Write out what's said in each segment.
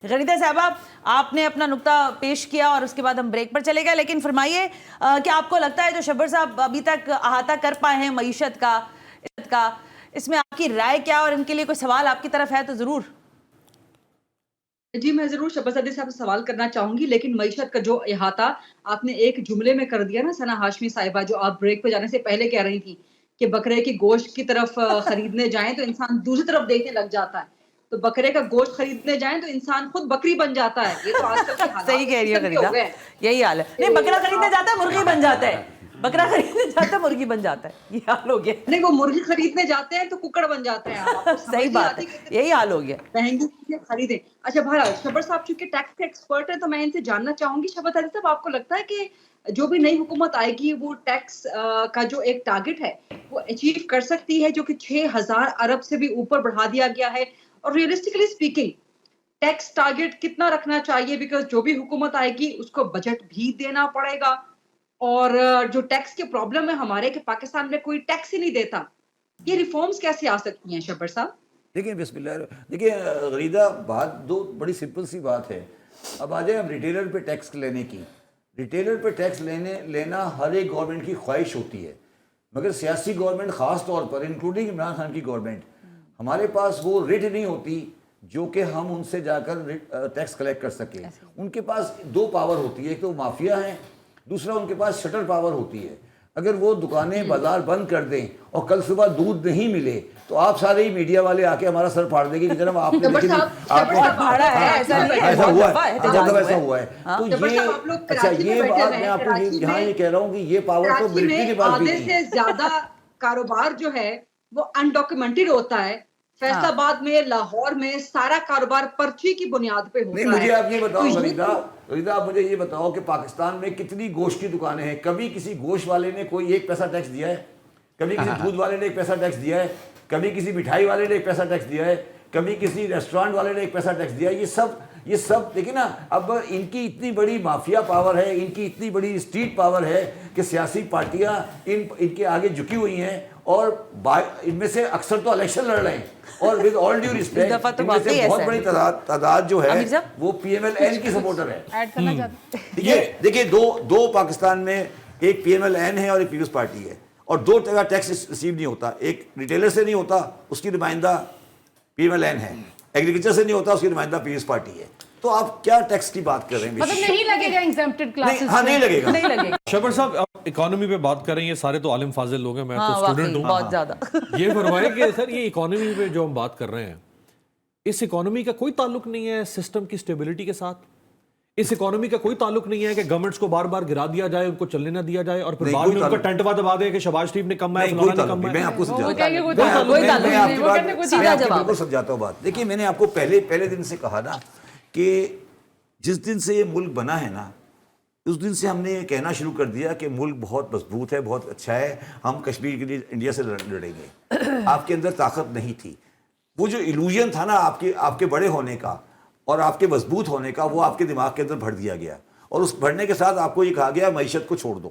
غریدہ صاحبہ آپ نے اپنا نقطہ پیش کیا اور اس کے بعد ہم بریک پر چلے گئے، لیکن فرمائیے کہ آپ کو لگتا ہے جو شبر صاحب ابھی تک احاطہ کر پائے ہیں معیشت کا اس میں آپ کی رائے کیا، اور ان کے لیے کوئی سوال آپ کی طرف ہے تو ضرور۔ جی میں ضرور شبر صدیق صاحب سے سوال کرنا چاہوں گی، لیکن معیشت کا جو احاطہ آپ نے ایک جملے میں کر دیا نا ثنا ہاشمی صاحبہ، جو آپ بریک پہ جانے سے پہلے کہہ رہی تھی کہ بکرے کی گوشت کی طرف خریدنے جائیں تو انسان دوسری طرف دیکھنے لگ جاتا ہے، تو بکرے کا گوشت خریدنے جائیں تو انسان خود بکری بن جاتا ہے۔ یہ تو آج کل کے حالات صحیح کہہ رہی ہے غریدہ، یہی حال ہے۔ نہیں، بکرا خریدنے جاتا ہے مرغی بن جاتا ہے، بکرا خریدنے جاتا ہے مرغی بن جاتا ہے، یہ حال ہو گیا۔ نہیں، وہ مرغی خریدنے جاتے ہیں تو ککڑ بن جاتے ہیں۔ آپ کو صحیح بات ہے، یہی حال ہو گیا۔ مہنگی چیزیں خریدیں۔ اچھا بہرحال شبر صاحب چونکہ ٹیکس کے ایکسپرٹ ہیں تو میں ان سے جاننا چاہوں گی، شبر صاحب آپ کو لگتا ہے کہ جو بھی نئی حکومت آئے گی وہ ٹیکس کا جو ایک ٹارگٹ ہے وہ اچیو کر سکتی ہے، جو کہ 6,000 ارب سے بھی اوپر بڑھا دیا گیا ہے؟ اور ریئلسٹکلی اسپیکنگ ٹیکس ٹارگٹ کتنا رکھنا چاہیے؟ بیکاز جو بھی حکومت آئے گی اس کو بجٹ بھی دینا پڑے گا، اور جو ٹیکس کے پرابلم ہے ہمارے کہ پاکستان میں کوئی ٹیکس ہی نہیں دیتا، یہ ریفارمز کیسے آ سکتی ہیں شبر صاحب؟ دیکھیں بسم اللہ، دیکھیں غریدہ، بات دو بڑی سمپل سی بات ہے۔ اب آ جائیں ہم ریٹیلر پہ ٹیکس لینے کی۔ ریٹیلر پہ ٹیکس لینا ہر ایک گورنمنٹ کی خواہش ہوتی ہے، مگر سیاسی گورنمنٹ خاص طور پر انکلوڈنگ عمران خان کی گورنمنٹ، ہمارے پاس وہ ریٹ نہیں ہوتی جو کہ ہم ان سے جا کر ٹیکس کلیکٹ کر سکیں۔ ان کے پاس دو پاور ہوتی ہے، ایک تو مافیا ہیں، دوسرا ان کے پاس شٹر پاور ہوتی ہے۔ اگر وہ دکانیں بازار بند کر دیں اور کل صبح دودھ نہیں ملے تو آپ سارے ہی میڈیا والے آ کے ہمارا سر پھاڑ دیں گے کہ جناب آپ نے ایسا ہوا ہے۔ تو یہ اچھا، یہ بات میں آپ کو یہاں یہ کہہ رہا ہوں کہ یہ پاور تو ملٹری کے پاس بھی نہیں ہے۔ آدھے سے زیادہ کاروبار جو ہے وہ انڈاکیومنٹڈ ہوتا ہے۔ فیصل آباد میں، لاہور میں سارا کاروبار پرچی کی بنیاد پہ ہوتا ہے۔ نہیں، مجھے آپ یہ بتاؤ غریدہ، آپ مجھے یہ بتاؤ کہ پاکستان میں کتنی گوشت کی دکانیں ہیں؟ کبھی کسی گوشت والے نے کوئی ایک پیسہ ٹیکس دیا ہے؟ کبھی کسی دودھ والے نے ایک پیسہ ٹیکس دیا ہے؟ کبھی کسی مٹھائی والے نے ایک پیسہ ٹیکس دیا ہے؟ کبھی کسی ریسٹورانٹ والے نے ایک پیسہ ٹیکس دیا ہے؟ یہ سب دیکھیں نا، اب ان کی اتنی بڑی مافیا پاور ہے، ان کی اتنی بڑی اسٹریٹ پاور ہے کہ سیاسی پارٹیاں ان کے آگے جھکی ہوئی ہیں، اور ان میں سے اکثر تو الیکشن لڑ رہے ہیں، اور ود آل ڈیو ریسپیکٹ ان میں سے بہت بڑی تعداد جو ہے وہ پی ایم ایل این کی سپورٹر ہے۔ دیکھیں دو پاکستان میں ایک پی ایم ایل این ہے اور ایک پیپلز پارٹی ہے، اور دو جگہ ٹیکس ریسیو نہیں ہوتا۔ ایک ریٹیلر سے نہیں ہوتا، اس کی نمائندہ پی ایم ایل این ہے، ایگریکلچر سے نہیں ہوتا، اس کی نمائندہ پیپلز پارٹی ہے۔ تو آپ کیا ٹیکس کی بات کر رہے ہیں؟ مطلب نہیں لگے گا ایگزمپٹڈ کلاسز؟ ہاں، نہیں لگے گا۔ شبر صاحب، آپ اکانومی پہ بات کر رہے ہیں، یہ سارے تو عالم فاضل لوگ ہیں، میں تو اسٹوڈنٹ ہوں۔ بہت زیادہ یہ فرمائے کہ سر یہ اکانومی پہ جو ہم بات کر رہے ہیں، اس اکانومی کا کوئی تعلق نہیں ہے سسٹم کی سٹیبلٹی کے ساتھ؟ اس اکانومی کا کوئی تعلق نہیں ہے کہ گورنمنٹس کو بار بار گرا دیا جائے، ان کو چلنے نہ دیا جائے، اور پھر بعد میں ان کا ٹنٹوا دبا دے کہ شہباز شریف نے کم ہے، فلانا نے کم ہے؟ میں آپ کو سمجھاتا ہوں بات۔ دیکھیے، میں نے آپ کو پہلے دن سے کہا نا کہ جس دن سے یہ ملک بنا ہے نا، اس دن سے ہم نے یہ کہنا شروع کر دیا کہ ملک بہت مضبوط ہے، بہت اچھا ہے، ہم کشمیر کے لیے انڈیا سے لڑیں گے۔ آپ کے اندر طاقت نہیں تھی، وہ جو ایلوژن تھا نا آپ کے بڑے ہونے کا اور آپ کے مضبوط ہونے کا، وہ آپ کے دماغ کے اندر بھر دیا گیا، اور اس بھرنے کے ساتھ آپ کو یہ کہا گیا معیشت کو چھوڑ دو،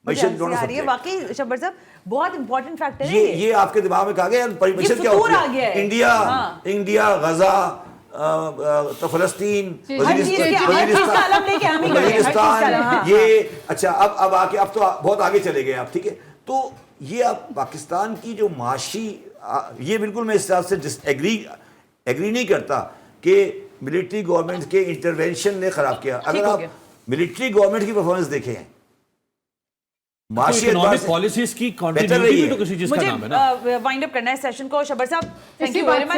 معیشت چھوڑنا سب ہے۔ واقعی شبر صاحب بہت امپورٹنٹ فیکٹر ہے یہ آپ کے دماغ میں کہا گیا معیشت کیا ہوتی ہے؟ انڈیا، غزہ، فلسطین، وزیرستان، یہ اچھا اب تو بہت آگے چلے گئے آپ، ٹھیک ہے؟ تو یہ اب پاکستان کی جو معاشی، یہ بالکل میں اس حساب سے ایگری نہیں کرتا کہ ملٹری گورنمنٹ کے انٹرونشن نے خراب کیا۔ اگر آپ ملٹری گورنمنٹ کی پرفارمنس دیکھیں، معاشی اکنامک پالیسیز کی کنٹینیوٹی بھی تو کسی چیز کا نام ہے نا۔ مجھے وائنڈ اپ کرنا ہے سیشن کو۔ شبر صاحب، تھینک یو ویری مچ۔